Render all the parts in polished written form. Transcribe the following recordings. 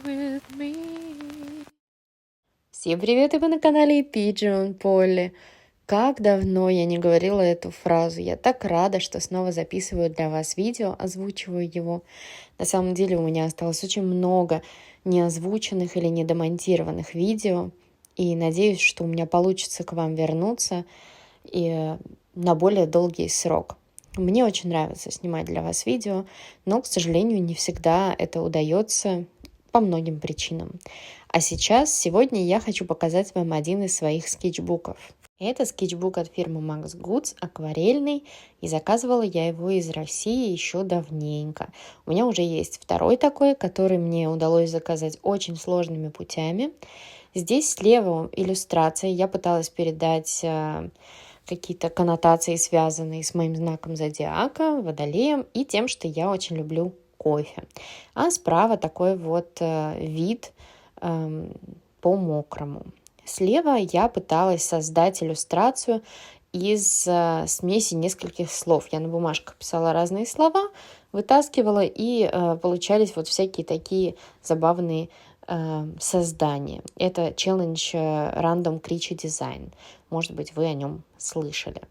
With me. Всем привет, и вы на канале Pigeon Polly. Как давно я не говорила эту фразу. Я так рада, что снова записываю для вас видео, озвучиваю его. На самом деле у меня осталось очень много неозвученных или недомонтированных видео. И надеюсь, что у меня получится к вам вернуться и на более долгий срок. Мне очень нравится снимать для вас видео, но, к сожалению, не всегда это удается по многим причинам. А сегодня я хочу показать вам один из своих скетчбуков. Это скетчбук от фирмы Max Goods, акварельный, и заказывала я его из России еще давненько. У меня уже есть второй такой, который мне удалось заказать очень сложными путями. Здесь слева иллюстрация. Я пыталась передать какие-то коннотации, связанные с моим знаком зодиака, водолеем, и тем, что я очень люблю кофе. А справа такой вот вид по мокрому. Слева я пыталась создать иллюстрацию из смеси нескольких слов. Я на бумажках писала разные слова, вытаскивала, и получались вот всякие такие забавные создания. Это челлендж Random Creature Design. Может быть, вы о нем слышали.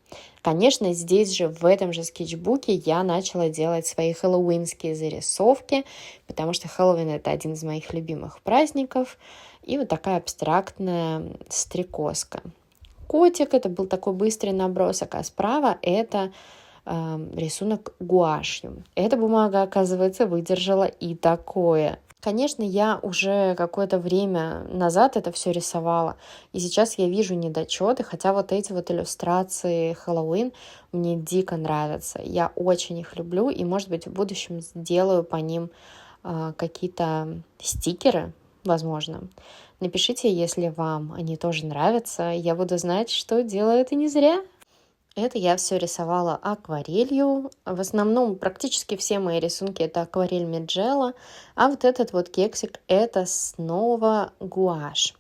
Конечно, здесь же, в этом же скетчбуке, я начала делать свои хэллоуинские зарисовки, потому что Хэллоуин — это один из моих любимых праздников. И вот такая абстрактная стрекозка. Котик — это был такой быстрый набросок, а справа это рисунок гуашью. Эта бумага, оказывается, выдержала и такое. Конечно, я уже какое-то время назад это все рисовала, и сейчас я вижу недочеты, хотя вот эти вот иллюстрации Хэллоуин мне дико нравятся. Я очень их люблю, и, может быть, в будущем сделаю по ним какие-то стикеры, возможно. Напишите, если вам они тоже нравятся. Я буду знать, что делаю это не зря. Это я все рисовала акварелью. В основном практически все мои рисунки это акварель Меджела, а вот этот вот кексик это снова гуашь.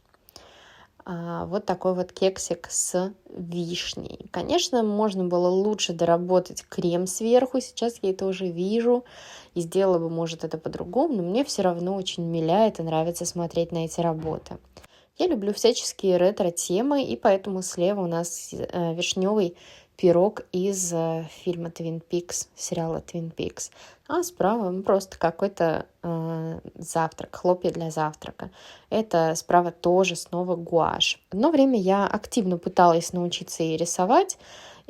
Вот такой вот кексик с вишней. Конечно, можно было лучше доработать крем сверху. Сейчас я это уже вижу и сделала бы, может, это по-другому, но мне все равно очень миляет и нравится смотреть на эти работы. Я люблю всяческие ретро-темы, и поэтому слева у нас вишневый пирог из фильма Twin Peaks, сериала Twin Peaks. А справа просто какой-то завтрак, хлопья для завтрака. Это справа тоже снова гуашь. Одно время я активно пыталась научиться ей рисовать,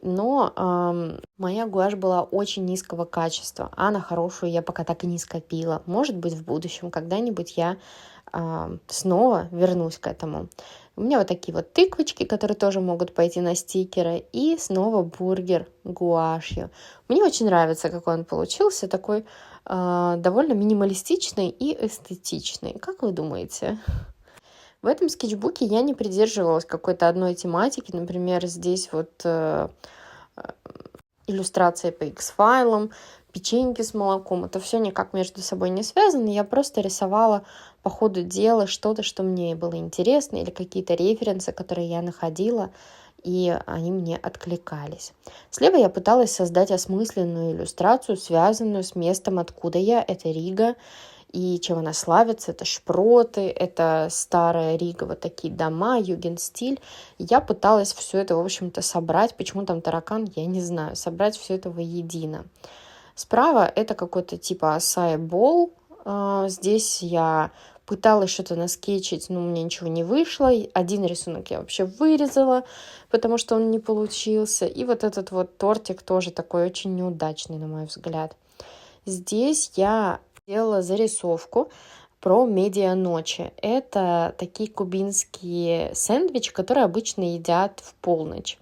но моя гуашь была очень низкого качества, а на хорошую я пока так и не скопила. Может быть, в будущем когда-нибудь я снова вернусь к этому. У меня вот такие вот тыквочки, которые тоже могут пойти на стикеры. И снова бургер гуашью. Мне очень нравится, какой он получился. Такой довольно минималистичный и эстетичный. Как вы думаете? В этом скетчбуке я не придерживалась какой-то одной тематики. Например, здесь вот иллюстрации по X-файлам, печеньки с молоком. Это все никак между собой не связано. Я просто рисовала по ходу дела что-то, что мне было интересно, или какие-то референсы, которые я находила, и они мне откликались. Слева я пыталась создать осмысленную иллюстрацию, связанную с местом, откуда я. Это Рига. И чем она славится, это шпроты, это старая Рига, вот такие дома, югенстиль. Я пыталась все это, в общем-то, собрать. Почему там таракан, я не знаю. Собрать все это воедино. Справа это какой-то типа acai bowl. Здесь я пыталась что-то наскетчить, но у меня ничего не вышло. Один рисунок я вообще вырезала, потому что он не получился. И вот этот вот тортик тоже такой очень неудачный, на мой взгляд. Здесь я делала зарисовку про медианочи. Это такие кубинские сэндвичи, которые обычно едят в полночь.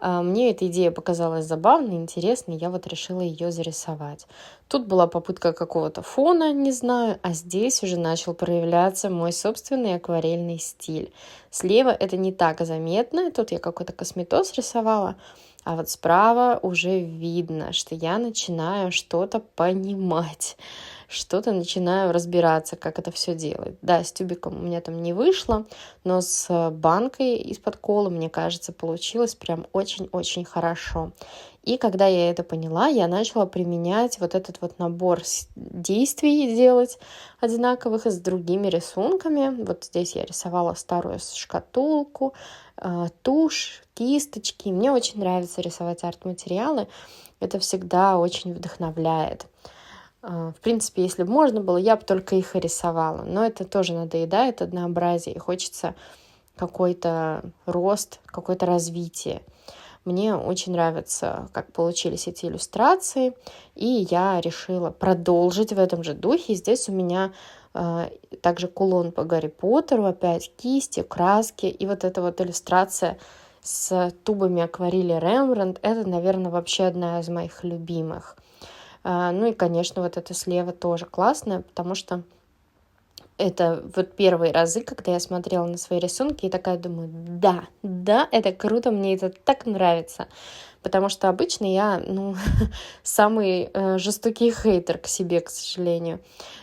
Мне эта идея показалась забавной, интересной, я вот решила ее зарисовать. Тут была попытка какого-то фона, не знаю, а здесь уже начал проявляться мой собственный акварельный стиль. Слева это не так заметно, тут я какой-то косметоз рисовала, а вот справа уже видно, что я начинаю что-то понимать. что-то начинаю разбираться, как это все делать. Да, с тюбиком у меня там не вышло, но с банкой из-под колы, мне кажется, получилось прям очень-очень хорошо. И когда я это поняла, я начала применять вот этот вот набор действий делать одинаковых и с другими рисунками. Вот здесь я рисовала старую шкатулку, тушь, кисточки. Мне очень нравится рисовать арт-материалы. Это всегда очень вдохновляет. В принципе, если бы можно было, я бы только их и рисовала. Но это тоже надоедает, однообразие. И хочется какой-то рост, какое-то развитие. Мне очень нравится, как получились эти иллюстрации, и я решила продолжить в этом же духе. Здесь у меня также кулон по Гарри Поттеру, опять кисти, краски, и вот эта вот иллюстрация с тубами акварели Рембрандт, это, наверное, вообще одна из моих любимых. Ну и, конечно, вот это слева тоже классное, потому что это вот первые разы, когда я смотрела на свои рисунки и такая думаю, да, это круто, мне это так нравится. Потому что обычно я, самый жестокий хейтер к себе, к сожалению.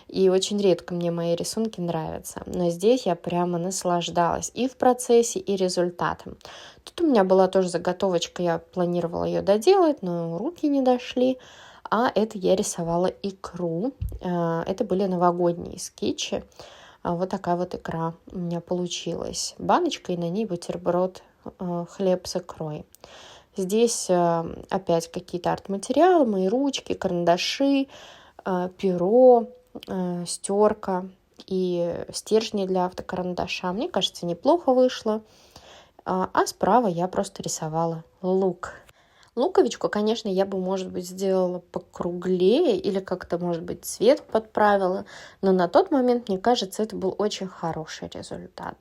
И очень редко мне мои рисунки нравятся. Но здесь я прямо наслаждалась и в процессе, и результатом. Тут у меня была тоже заготовочка, я планировала ее доделать, но руки не дошли. А это я рисовала икру. Это были новогодние скетчи. Вот такая вот икра у меня получилась. Баночка, и на ней бутерброд, хлеб с икрой. Здесь опять какие-то арт-материалы, мои ручки, карандаши, перо, стерка и стержни для автокарандаша. Мне кажется, неплохо вышло. А справа я просто рисовала лук. Луковичку, конечно, я бы, может быть, сделала покруглее или как-то, может быть, цвет подправила, но на тот момент, мне кажется, это был очень хороший результат.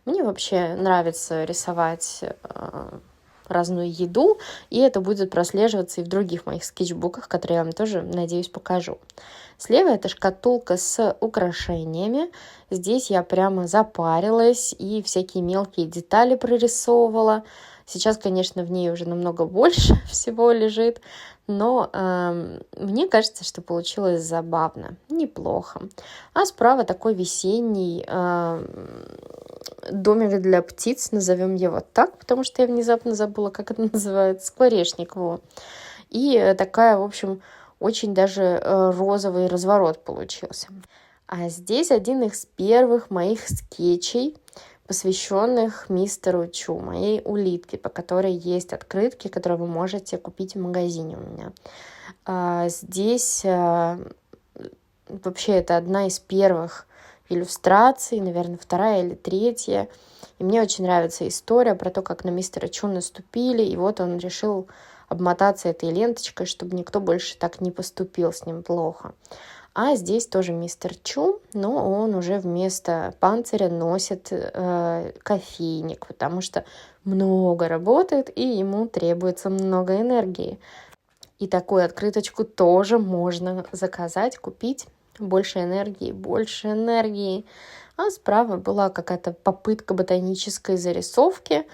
Мне вообще нравится рисовать разную еду, и это будет прослеживаться и в других моих скетчбуках, которые я вам тоже, надеюсь, покажу. Слева это шкатулка с украшениями. Здесь я прямо запарилась и всякие мелкие детали прорисовывала. Сейчас, конечно, в ней уже намного больше всего лежит, но мне кажется, что получилось забавно, неплохо. А справа такой весенний домик для птиц, назовем его так, потому что я внезапно забыла, как это называется, скворечник его. И такая, в общем, очень даже розовый разворот получился. А здесь один из первых моих скетчей, посвященных мистеру Чу, моей улитке, по которой есть открытки, которые вы можете купить в магазине у меня. Здесь вообще это одна из первых иллюстраций, наверное, вторая или третья. И мне очень нравится история про то, как на мистера Чу наступили, и вот он решил обмотаться этой ленточкой, чтобы никто больше так не поступил с ним плохо. А здесь тоже мистер Чу, но он уже вместо панциря носит кофейник, потому что много работает и ему требуется много энергии. И такую открыточку тоже можно заказать, купить. Больше энергии, больше энергии. А справа была какая-то попытка ботанической зарисовки.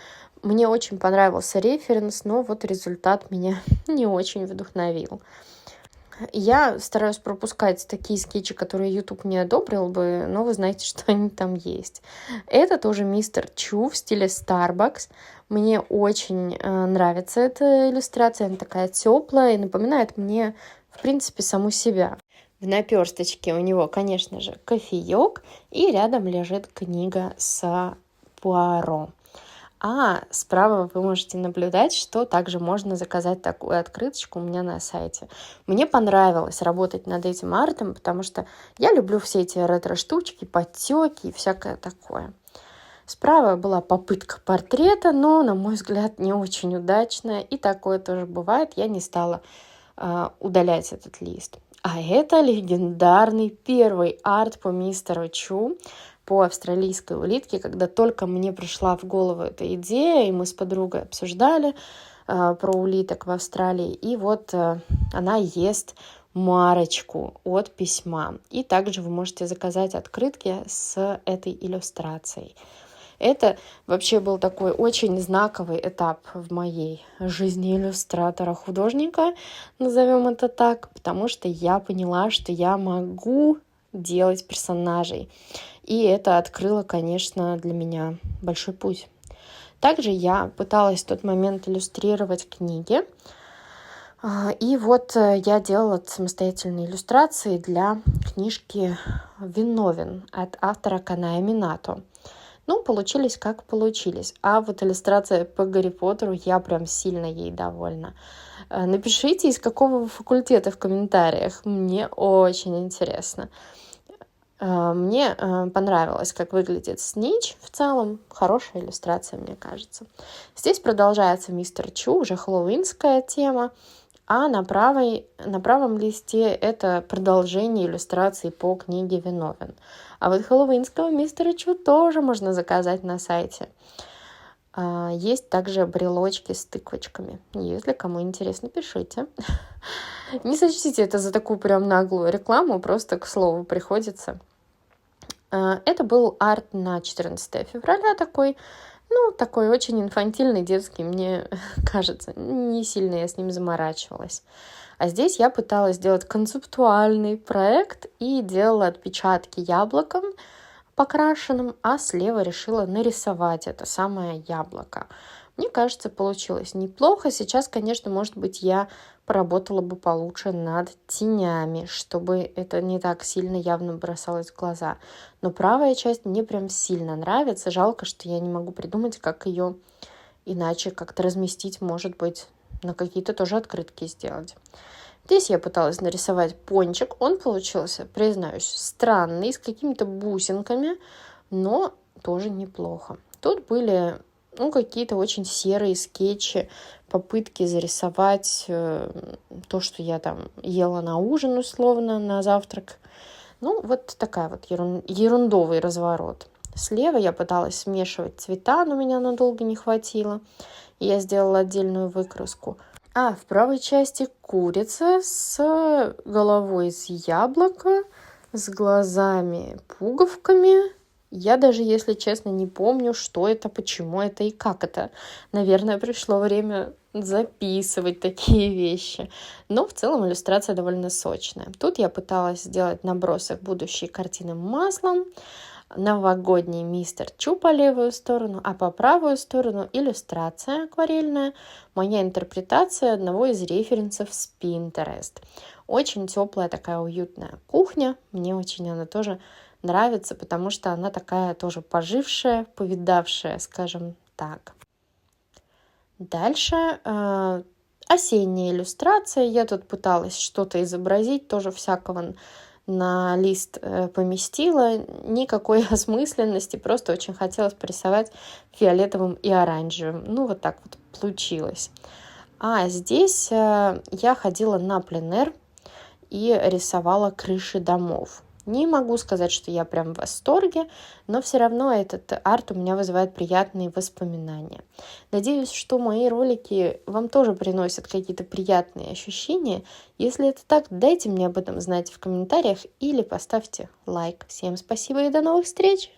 Мне очень понравился референс, но вот результат меня не очень вдохновил. Я стараюсь пропускать такие скетчи, которые YouTube не одобрил бы, но вы знаете, что они там есть. Это тоже мистер Чу в стиле Starbucks. Мне очень нравится эта иллюстрация, она такая теплая и напоминает мне, в принципе, саму себя. В наперсточке у него, конечно же, кофеек, и рядом лежит книга с Пуаро. А справа вы можете наблюдать, что также можно заказать такую открыточку у меня на сайте. Мне понравилось работать над этим артом, потому что я люблю все эти ретро-штучки, подтеки и всякое такое. Справа была попытка портрета, но, на мой взгляд, не очень удачная. И такое тоже бывает. Я не стала удалять этот лист. А это легендарный первый арт по мистеру Чу, по австралийской улитке, когда только мне пришла в голову эта идея, и мы с подругой обсуждали про улиток в Австралии. И вот она ест марочку от письма. И также вы можете заказать открытки с этой иллюстрацией. Это вообще был такой очень знаковый этап в моей жизни иллюстратора-художника, назовем это так, потому что я поняла, что я могу делать персонажей. И это открыло, конечно, для меня большой путь. Также я пыталась в тот момент иллюстрировать книги. И вот я делала самостоятельные иллюстрации для книжки «Виновен» от автора Каная Минато. Ну, получились как получились. А вот иллюстрация по Гарри Поттеру, я прям сильно ей довольна. Напишите, из какого вы факультета в комментариях. Мне очень интересно. Мне понравилось, как выглядит Снитч в целом. Хорошая иллюстрация, мне кажется. Здесь продолжается Мистер Чу, уже хэллоуинская тема. А на правом листе это продолжение иллюстраций по книге «Виновен». А вот хэллоуинского мистера Чу тоже можно заказать на сайте. Есть также брелочки с тыквочками. Если кому интересно, пишите. Не сочтите это за такую прям наглую рекламу, просто к слову приходится. Это был арт на 14 февраля такой. Такой очень инфантильный, детский, мне кажется. Не сильно я с ним заморачивалась. А здесь я пыталась сделать концептуальный проект и делала отпечатки яблоком покрашенным, а слева решила нарисовать это самое яблоко. Мне кажется, получилось неплохо. Сейчас, конечно, может быть, я поработала бы получше над тенями, чтобы это не так сильно явно бросалось в глаза. Но правая часть мне прям сильно нравится. Жалко, что я не могу придумать, как ее иначе как-то разместить, может быть, на какие-то тоже открытки сделать. Здесь я пыталась нарисовать пончик. Он получился, признаюсь, странный, с какими-то бусинками, но тоже неплохо. Тут были какие-то очень серые скетчи, попытки зарисовать то, что я там ела на ужин, условно, на завтрак. Вот такая вот ерундовый разворот. Слева я пыталась смешивать цвета, но меня надолго не хватило. И я сделала отдельную выкраску. А в правой части курица с головой из яблока, с глазами-пуговками. Я даже, если честно, не помню, что это, почему это и как это. Наверное, пришло время записывать такие вещи. Но в целом иллюстрация довольно сочная. Тут я пыталась сделать набросок будущей картины маслом. Новогодний мистер Чу по левую сторону, а по правую сторону иллюстрация акварельная, моя интерпретация одного из референсов с Pinterest. Очень теплая такая уютная кухня, мне очень она тоже нравится, потому что она такая тоже пожившая, повидавшая, скажем так. Дальше осенняя иллюстрация, я тут пыталась что-то изобразить, тоже всякого на лист поместила, никакой осмысленности, просто очень хотелось порисовать фиолетовым и оранжевым. Вот так вот получилось. А здесь я ходила на пленэр и рисовала крыши домов. Не могу сказать, что я прям в восторге, но все равно этот арт у меня вызывает приятные воспоминания. Надеюсь, что мои ролики вам тоже приносят какие-то приятные ощущения. Если это так, дайте мне об этом знать в комментариях или поставьте лайк. Всем спасибо и до новых встреч!